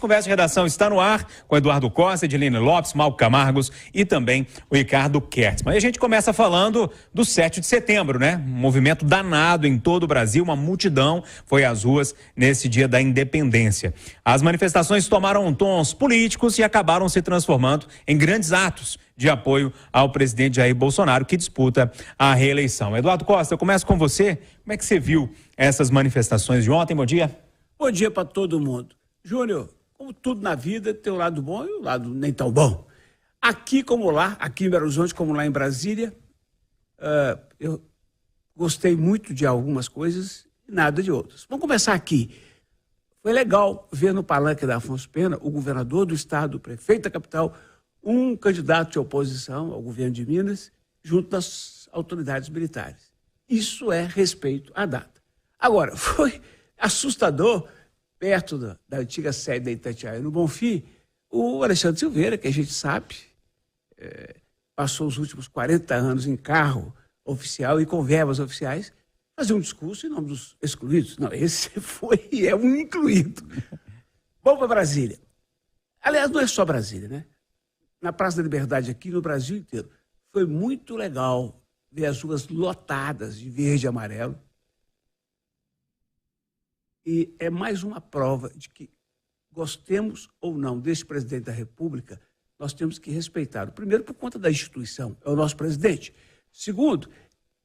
Conversa de Redação está no ar com Eduardo Costa, Edilene Lopes, Malco Camargos e também o Ricardo Kertzmann. E a gente começa falando do 7 de setembro, né? Um movimento danado em todo o Brasil, uma multidão foi às ruas nesse dia da independência. As manifestações tomaram tons políticos e acabaram se transformando em grandes atos de apoio ao presidente Jair Bolsonaro, que disputa a reeleição. Eduardo Costa, eu começo com você. Como é que você viu essas manifestações de ontem? Bom dia. Bom dia para todo mundo. Júnior, como tudo na vida, tem o lado bom e o lado nem tão bom. Aqui como lá, aqui em Belo Horizonte como lá em Brasília, eu gostei muito de algumas coisas e nada de outras. Vamos começar aqui. Foi legal ver no palanque da Afonso Pena o governador do estado, o prefeito da capital, um candidato de oposição ao governo de Minas, junto das autoridades militares. Isso é respeito à data. Agora, foi assustador, perto da antiga sede da Itatiaia, no Bonfim, o Alexandre Silveira, que a gente sabe, passou os últimos 40 anos em carro oficial e com verbas oficiais, fazer um discurso em nome dos excluídos. Não, esse foi e é um incluído. Vamos para Brasília. Aliás, não é só Brasília, né? Na Praça da Liberdade aqui, no Brasil inteiro. Foi muito legal ver as ruas lotadas de verde e amarelo. E é mais uma prova de que, gostemos ou não desse presidente da República, nós temos que respeitá-lo. Primeiro, por conta da instituição, é o nosso presidente. Segundo,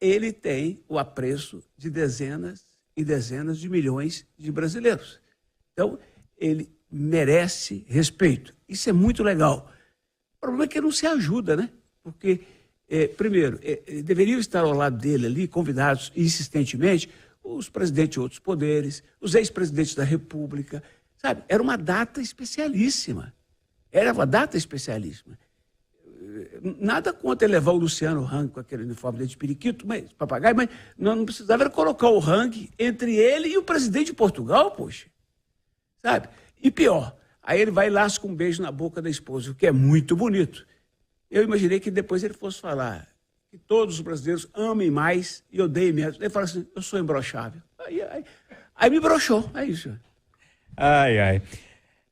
ele tem o apreço de dezenas e dezenas de milhões de brasileiros. Então, ele merece respeito. Isso é muito legal. O problema é que não se ajuda, né? Porque, primeiro, deveriam estar ao lado dele ali, convidados insistentemente, os presidentes de outros poderes, os ex-presidentes da República, sabe? Era uma data especialíssima. Era uma data especialíssima. Nada contra ele levar o Luciano Hang com aquele uniforme de periquito, mas papagaio, mas não precisava era colocar o Hang entre ele e o presidente de Portugal, poxa. Sabe? E pior, aí ele vai e lasca um beijo na boca da esposa, o que é muito bonito. Eu imaginei que depois ele fosse falar que todos os brasileiros amem mais e odeiem menos. Ele fala assim, eu sou imbrochável. Aí me broxou, é isso. Ai.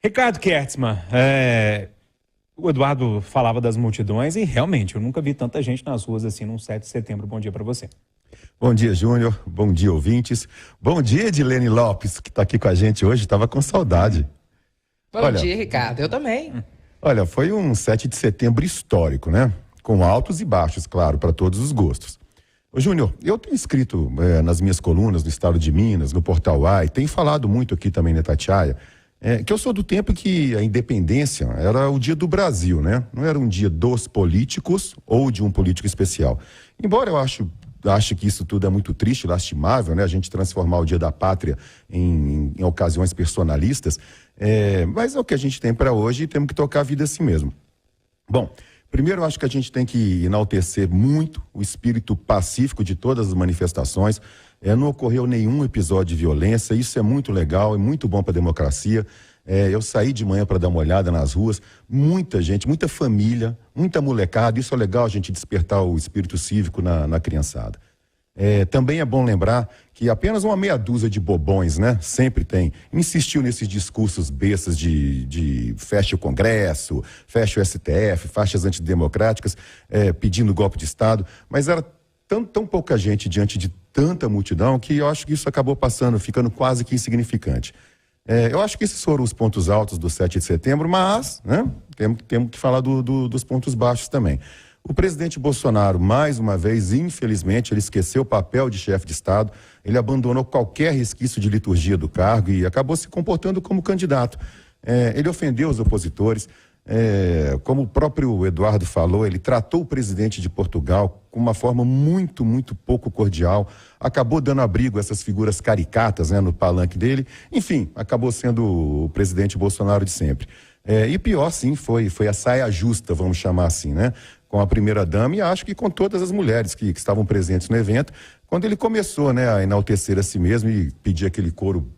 Ricardo Kertzmann, o Eduardo falava das multidões e realmente eu nunca vi tanta gente nas ruas assim num 7 de setembro. Bom dia para você. Bom dia, Júnior. Bom dia, ouvintes. Bom dia, Edilene Lopes, que está aqui com a gente hoje. Estava com saudade. Bom dia, Ricardo. Eu também. Olha, foi um 7 de setembro histórico, né? Com altos e baixos, claro, para todos os gostos. Ô, Júnior, eu tenho escrito nas minhas colunas no Estado de Minas, no Portal AI, tenho falado muito aqui também na Itatiaia, que eu sou do tempo que a independência era o dia do Brasil, né? Não era um dia dos políticos ou de um político especial. Embora eu acho que isso tudo é muito triste, lastimável, né? A gente transformar o Dia da Pátria em ocasiões personalistas, mas é o que a gente tem para hoje e temos que tocar a vida assim mesmo. Bom, primeiro eu acho que a gente tem que enaltecer muito o espírito pacífico de todas as manifestações. Não ocorreu nenhum episódio de violência, isso é muito legal, é muito bom para a democracia. Eu saí de manhã para dar uma olhada nas ruas, muita gente, muita família, muita molecada, isso é legal a gente despertar o espírito cívico na criançada. Também é bom lembrar que apenas uma meia dúzia de bobões, né, sempre tem, insistiu nesses discursos bestas de fecha o Congresso, fecha o STF, faixas antidemocráticas, pedindo golpe de Estado, mas era tão pouca gente diante de tanta multidão que eu acho que isso acabou ficando quase que insignificante. Eu acho que esses foram os pontos altos do 7 de setembro, mas, né, temos que falar dos pontos baixos também. O presidente Bolsonaro, mais uma vez, infelizmente, ele esqueceu o papel de chefe de Estado, ele abandonou qualquer resquício de liturgia do cargo e acabou se comportando como candidato. Ele ofendeu os opositores, como o próprio Eduardo falou, ele tratou o presidente de Portugal com uma forma muito, muito pouco cordial, acabou dando abrigo a essas figuras caricatas, né, no palanque dele, enfim, acabou sendo o presidente Bolsonaro de sempre. E pior, sim, foi a saia justa, vamos chamar assim, né, com a primeira-dama e acho que com todas as mulheres que estavam presentes no evento, quando ele começou, né, a enaltecer a si mesmo e pedir aquele coro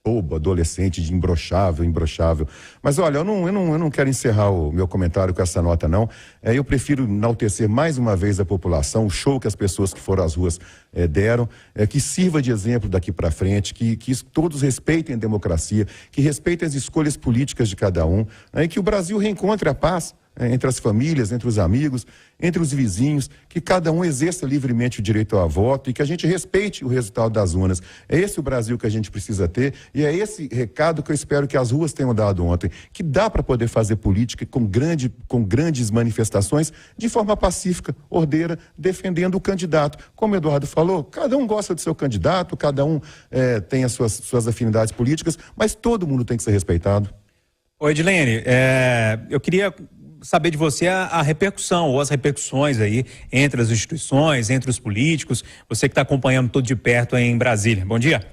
bobo, adolescente, de imbrochável. Mas olha, eu não quero encerrar o meu comentário com essa nota, não. Eu prefiro enaltecer mais uma vez a população, o show que as pessoas que foram às ruas deram, que sirva de exemplo daqui para frente, que todos respeitem a democracia, que respeitem as escolhas políticas de cada um, e que o Brasil reencontre a paz entre as famílias, entre os amigos, entre os vizinhos, que cada um exerça livremente o direito ao voto e que a gente respeite o resultado das urnas. É esse o Brasil que a gente precisa ter e é esse recado que eu espero que as ruas tenham dado ontem, que dá para poder fazer política com grandes manifestações de forma pacífica, ordeira, defendendo o candidato. Como o Eduardo falou, cada um gosta do seu candidato, cada um tem as suas afinidades políticas, mas todo mundo tem que ser respeitado. Oi, Edilene, eu queria saber de você a repercussão ou as repercussões aí entre as instituições, entre os políticos, você que está acompanhando tudo de perto aí em Brasília. Bom dia.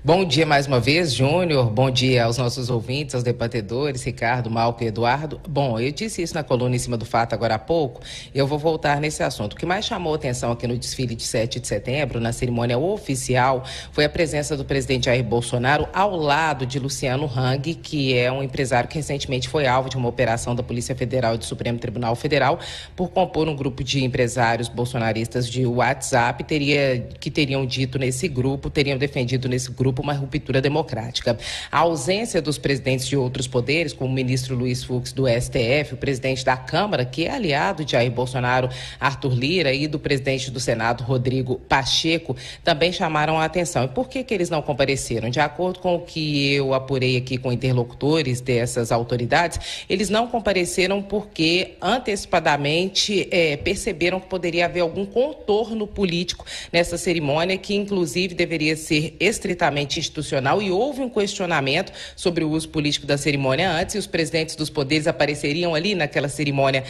Bom dia mais uma vez, Júnior. Bom dia aos nossos ouvintes, aos debatedores, Ricardo, Malco e Eduardo. Bom, eu disse isso na coluna em cima do fato agora há pouco e eu vou voltar nesse assunto. O que mais chamou atenção aqui no desfile de 7 de setembro, na cerimônia oficial, foi a presença do presidente Jair Bolsonaro ao lado de Luciano Hang, que é um empresário que recentemente foi alvo de uma operação da Polícia Federal e do Supremo Tribunal Federal por compor um grupo de empresários bolsonaristas de WhatsApp, teriam defendido nesse grupo uma ruptura democrática. A ausência dos presidentes de outros poderes, como o ministro Luiz Fux do STF, o presidente da Câmara, que é aliado de Jair Bolsonaro, Arthur Lira, e do presidente do Senado, Rodrigo Pacheco, também chamaram a atenção. E por que eles não compareceram? De acordo com o que eu apurei aqui com interlocutores dessas autoridades, eles não compareceram porque antecipadamente perceberam que poderia haver algum contorno político nessa cerimônia, que inclusive deveria ser estritamente institucional, e houve um questionamento sobre o uso político da cerimônia antes, e os presidentes dos poderes apareceriam ali naquela cerimônia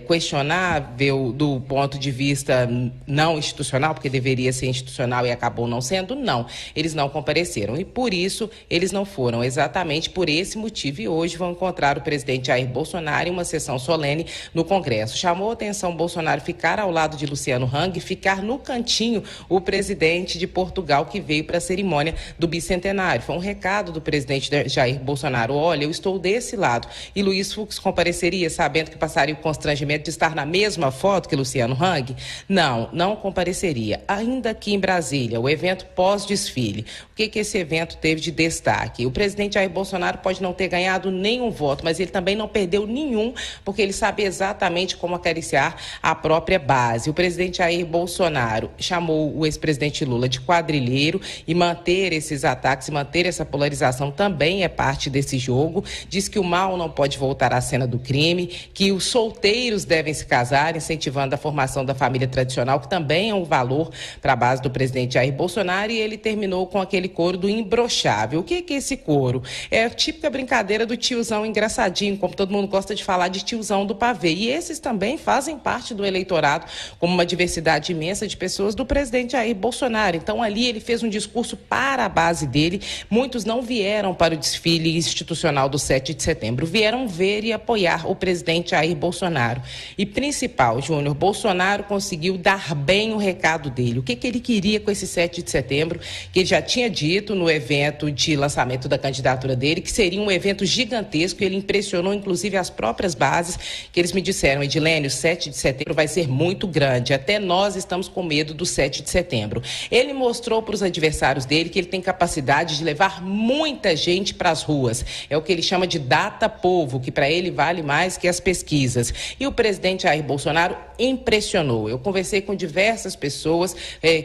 questionável do ponto de vista não institucional, porque deveria ser institucional e acabou não sendo. Não, eles não compareceram e por isso eles não foram, exatamente por esse motivo, e hoje vão encontrar o presidente Jair Bolsonaro em uma sessão solene no Congresso. Chamou a atenção Bolsonaro ficar ao lado de Luciano Hang, ficar no cantinho o presidente de Portugal, que veio para a cerimônia do bicentenário. Foi um recado do presidente Jair Bolsonaro: olha, eu estou desse lado. E Luiz Fux compareceria sabendo que passaria o constrangimento de estar na mesma foto que Luciano Hang? Não compareceria. Ainda aqui em Brasília, o evento pós-desfile. O que esse evento teve de destaque? O presidente Jair Bolsonaro pode não ter ganhado nenhum voto, mas ele também não perdeu nenhum, porque ele sabe exatamente como acariciar a própria base. O presidente Jair Bolsonaro chamou o ex-presidente Lula de quadrilheiro, e manter esses ataques e manter essa polarização também é parte desse jogo. Diz que o mal não pode voltar à cena do crime, que os solteiros devem se casar, incentivando a formação da família tradicional, que também é um valor para a base do presidente Jair Bolsonaro, e ele terminou com aquele coro do imbrochável. O que é esse coro? É a típica brincadeira do tiozão engraçadinho, como todo mundo gosta de falar de tiozão do pavê, e esses também fazem parte do eleitorado, como uma diversidade imensa de pessoas do presidente Jair Bolsonaro. Então ali ele fez um discurso para a base dele. Muitos não vieram para o desfile institucional do 7 de setembro, vieram ver e apoiar o presidente Jair Bolsonaro. E principal, Júnior, Bolsonaro conseguiu dar bem o recado dele. O que ele queria com esse 7 de setembro, que ele já tinha dito no evento de lançamento da candidatura dele, que seria um evento gigantesco. Ele impressionou inclusive as próprias bases, que eles me disseram: Edilene, o 7 de setembro vai ser muito grande, até nós estamos com medo do 7 de setembro. Ele mostrou para os adversários dele que ele tem capacidade de levar muita gente para as ruas. É o que ele chama de data povo, que para ele vale mais que as pesquisas. E o presidente Jair Bolsonaro impressionou. Eu conversei com diversas pessoas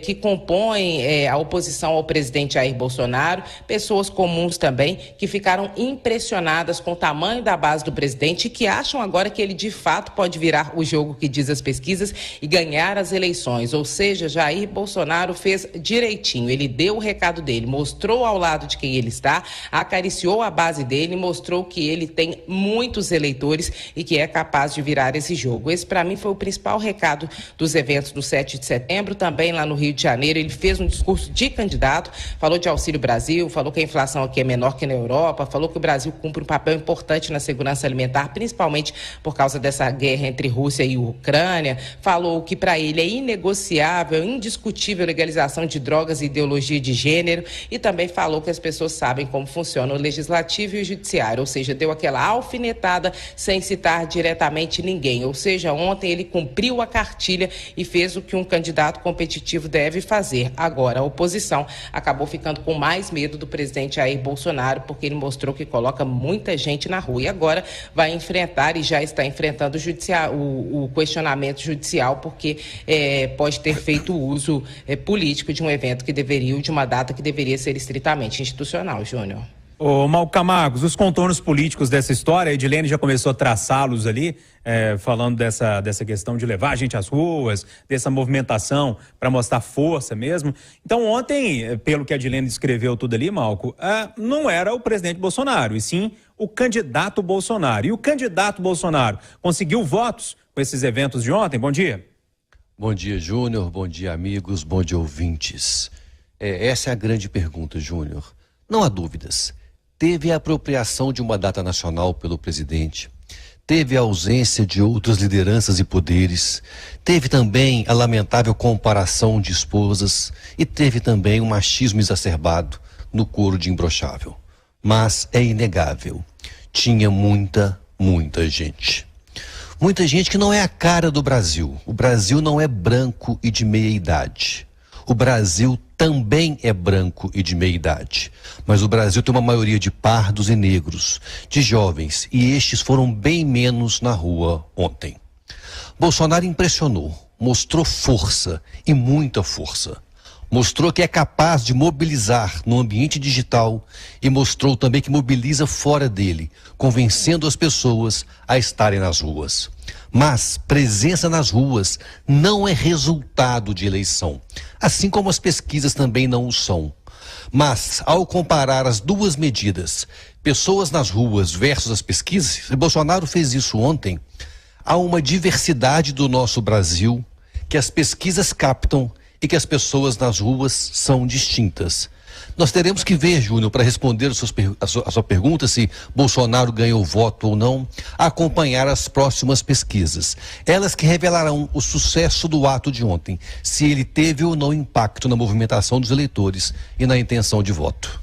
que compõem a oposição ao presidente Jair Bolsonaro, pessoas comuns também, que ficaram impressionadas com o tamanho da base do presidente e que acham agora que ele de fato pode virar o jogo que diz as pesquisas e ganhar as eleições. Ou seja, Jair Bolsonaro fez direitinho. Ele deu o recado dele, mostrou ao lado de quem ele está, acariciou a base dele, mostrou que ele tem muitos eleitores e que é capaz de virar esse jogo. Esse, para mim, foi o principal recado dos eventos do 7 de setembro. Também lá no Rio de Janeiro, ele fez um discurso de candidato, falou de Auxílio Brasil, falou que a inflação aqui é menor que na Europa, falou que o Brasil cumpre um papel importante na segurança alimentar, principalmente por causa dessa guerra entre Rússia e Ucrânia, falou que para ele é inegociável, indiscutível a legalização de drogas e ideologia de gênero. fevereiro, e também falou que as pessoas sabem como funciona o legislativo e o judiciário, ou seja, deu aquela alfinetada sem citar diretamente ninguém. Ou seja, ontem ele cumpriu a cartilha e fez o que um candidato competitivo deve fazer. Agora, a oposição acabou ficando com mais medo do presidente Jair Bolsonaro, porque ele mostrou que coloca muita gente na rua e agora vai enfrentar e já está enfrentando o questionamento judicial, porque pode ter feito uso político de um evento que deveria, de uma data que deveria ser estritamente institucional, Júnior. Ô, Mal Camargos, os contornos políticos dessa história, a Edilene já começou a traçá-los ali, falando dessa questão de levar a gente às ruas, dessa movimentação para mostrar força mesmo. Então, ontem, pelo que a Edilene descreveu tudo ali, Malco, não era o presidente Bolsonaro, e sim o candidato Bolsonaro. E o candidato Bolsonaro conseguiu votos com esses eventos de ontem? Bom dia. Bom dia, Júnior. Bom dia, amigos. Bom dia, ouvintes. Essa é a grande pergunta, Júnior. Não há dúvidas. Teve a apropriação de uma data nacional pelo presidente, teve a ausência de outras lideranças e poderes, teve também a lamentável comparação de esposas e teve também um machismo exacerbado no coro de imbrochável. Mas é inegável, tinha muita gente. Muita gente que não é a cara do Brasil. O Brasil não é branco e de meia idade. O Brasil também é branco e de meia idade, mas o Brasil tem uma maioria de pardos e negros, de jovens, e estes foram bem menos na rua ontem. Bolsonaro impressionou, mostrou força e muita força. Mostrou que é capaz de mobilizar no ambiente digital e mostrou também que mobiliza fora dele, convencendo as pessoas a estarem nas ruas. Mas presença nas ruas não é resultado de eleição, assim como as pesquisas também não o são. Mas, ao comparar as duas medidas, pessoas nas ruas versus as pesquisas, e Bolsonaro fez isso ontem, há uma diversidade do nosso Brasil que as pesquisas captam e que as pessoas nas ruas são distintas. Nós teremos que ver, Júnior, para responder a sua pergunta, se Bolsonaro ganhou voto ou não, acompanhar as próximas pesquisas. Elas que revelarão o sucesso do ato de ontem, se ele teve ou não impacto na movimentação dos eleitores e na intenção de voto.